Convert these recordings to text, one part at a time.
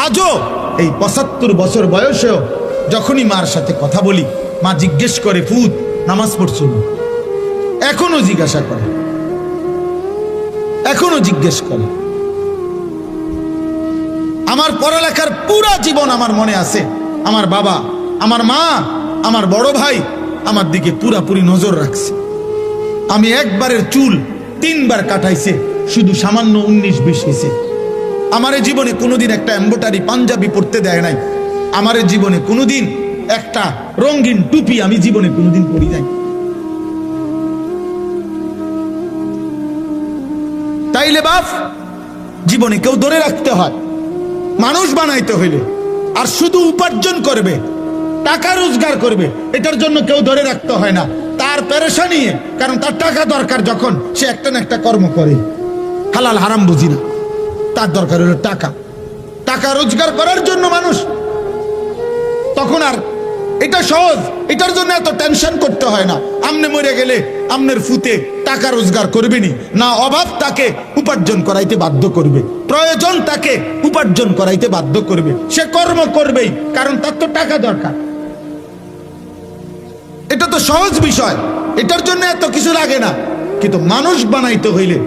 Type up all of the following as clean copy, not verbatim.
আজও এই ৭৫ বছর বয়সেও যখনই মার সাথে কথা বলি, মা জিজ্ঞেস করে, ফুত নামাজ পড়ছো না? এখনো জিজ্ঞাসা করে, এখনো জিজ্ঞেস করে। আমার পড়ালেখার পুরা জীবন আমার মনে আছে। আমার বাবা, আমার মা, আমার বড় ভাই আমার দিকে পুরাপুরি নজর রাখছে। আমি একবারের চুল 3 বার কাটাইছে, শুধু সামান্য 19-20 হয়েছে। আমার জীবনে কোনোদিন একটা এমব্রয়ডারি পাঞ্জাবি পরতে দেয় নাই। আমার জীবনে কোনোদিন একটা রঙিন টুপি আমি জীবনে কোনোদিন পরি নাই। তাইলে বাপ, জীবনে কেউ ধরে রাখতে হয়, মানুষ বানাইতে হইলে। আর শুধু উপার্জন করবে, টাকা রোজগার করবে, এটার জন্য কেউ ধরে রাখতে হয় না। তার পেরেশানি, কারণ তার টাকা দরকার, যখন সে একটা না একটা কর্ম করে। হালাল হারাম বুঝি না, তার দরকার হলো টাকা। টাকা রোজগার করার জন্য মানুষ, তখন আর এটা সহজ, এটার জন্য এত টেনশন করতে হয় না। আমনে মরে গেলে আমনের ফুতে টাকা রোজগার করবেনি না, অভাব তাকে উপার্জন করাইতে বাধ্য করবে, প্রয়োজন তাকে উপার্জন করাইতে বাধ্য করবে। সে কর্ম করবেই, কারণ তার তো টাকা দরকার। এটা তো সহজ বিষয়, এটার জন্য এত কিছু লাগে না। কিন্তু মানুষ বানাইতে হইলে,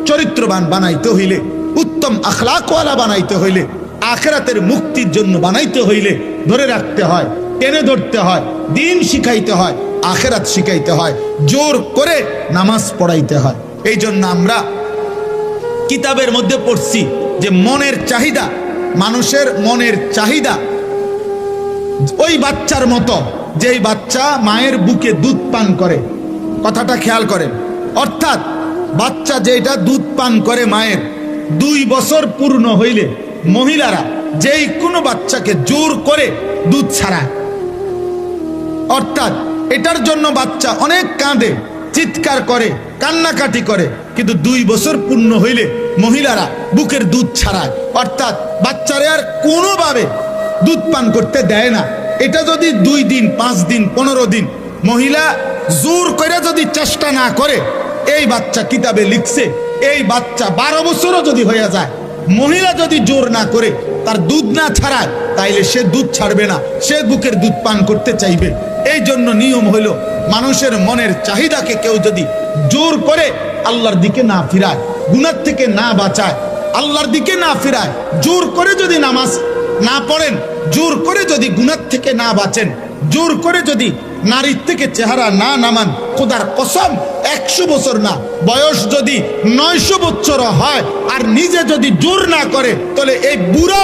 চরিত্রবান বানাইতে হইলে, উত্তম আখলাকওয়ালা বানাইতে হইলে, আখিরাতের মুক্তির জন্য বানাইতে হইলে ধরে রাখতে হয়, টেনে ধরতে হয়, দিন শিখাইতে হয়, আখিরাত শিখাইতে হয়, জোর করে নামাজ পড়াইতে হয়। এই জন্য আমরা কিতাবের মধ্যে পড়ছি যে মনের চাহিদা, মানুষের মনের চাহিদা ওই বাচ্চার মতো, যেই বাচ্চা মায়ের বুকে দুধ পান করে। কথাটা খেয়াল করেন, অর্থাৎ বাচ্চা যেটা দুধ পান করে মায়ের, 2 বছর পূর্ণ হইলে মহিলারা যেই কোনো বাচ্চাকে জোর করে দুধ ছাড়ায়। অর্থাৎ এটার জন্য বাচ্চা অনেক কাঁদে, চিৎকার করে, কান্নাকাটি করে, কিন্তু 2 বছর পূর্ণ হইলে মহিলারা বুকের দুধ ছাড়ায়। অর্থাৎ বাচ্চারে আর কোনোভাবে দুধ পান করতে দেয় না। এটা যদি 2 দিন, 5 দিন, 15 দিন মহিলা জোর করে যদি চেষ্টা না করে, এই বাচ্চা কিতাবে লিখছে, এই বাচ্চা 12 বছরও যদি হয়ে যায়, মহিলা যদি জোর না করে, তার দুধ না ছাড়ায়, তাইলে সে দুধ ছাড়বে না, সে বুকের দুধ পান করতে চাইবে। এই জন্য নিয়ম হইল, মানুষের মনের চাহিদাকে কেউ যদি জোর করে আল্লাহর দিকে না ফিরায়, গুনাহ থেকে না বাঁচায়, আল্লাহর দিকে না ফিরায়, জোর করে যদি নামাজ না পড়েন, জোর করে যদি গুনাহ থেকে না বাঁচেন, জোর করে যদি নারীর থেকে চেহারা না নামান, খোদার কসম 100 বছর না, বয়স যদি 900 বছর হয় আর নিজে যদি জোর না করে, তাহলে এই বুড়ো